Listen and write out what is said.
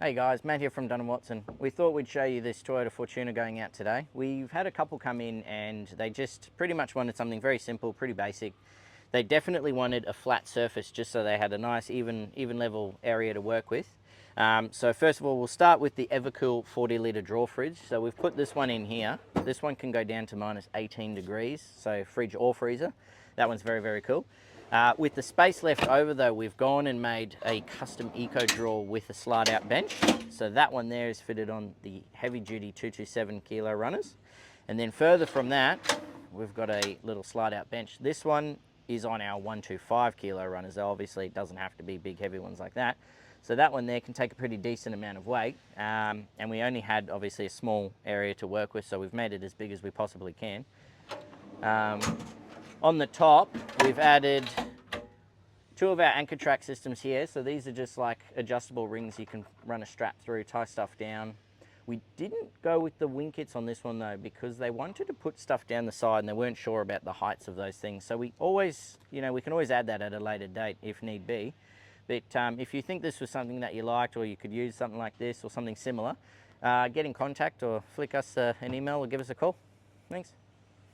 Hey guys, Matt here from Dunn Watson. We thought we'd show you this Toyota Fortuner going out today. We've had a couple come in and they just pretty much wanted something very simple, pretty basic. They definitely wanted a flat surface just so they had a nice even level area to work with. So first of all, we'll start with the Evercool 40 litre drawer fridge. So we've put this one in here. This one can go down to minus 18 degrees, so fridge or freezer. That one's very, very cool. With the space left over though, we've gone and made a custom eco drawer with a slide out bench. So that one there is fitted on the heavy duty 227 kilo runners. And then further from that, we've got a little slide out bench. This one is on our 125 kilo runners. Obviously it doesn't have to be big heavy ones like that. So that one there can take a pretty decent amount of weight. And we only had obviously a small area to work with, so we've made it as big as we possibly can. On the top, we've added two of our anchor track systems here. So these are just like adjustable rings you can run a strap through, tie stuff down. We didn't go with the wing kits on this one though, because they wanted to put stuff down the side and they weren't sure about the heights of those things. So we always, we can always add that at a later date if need be. But if you think this was something that you liked, or you could use something like this or something similar, get in contact or flick us an email or give us a call. Thanks.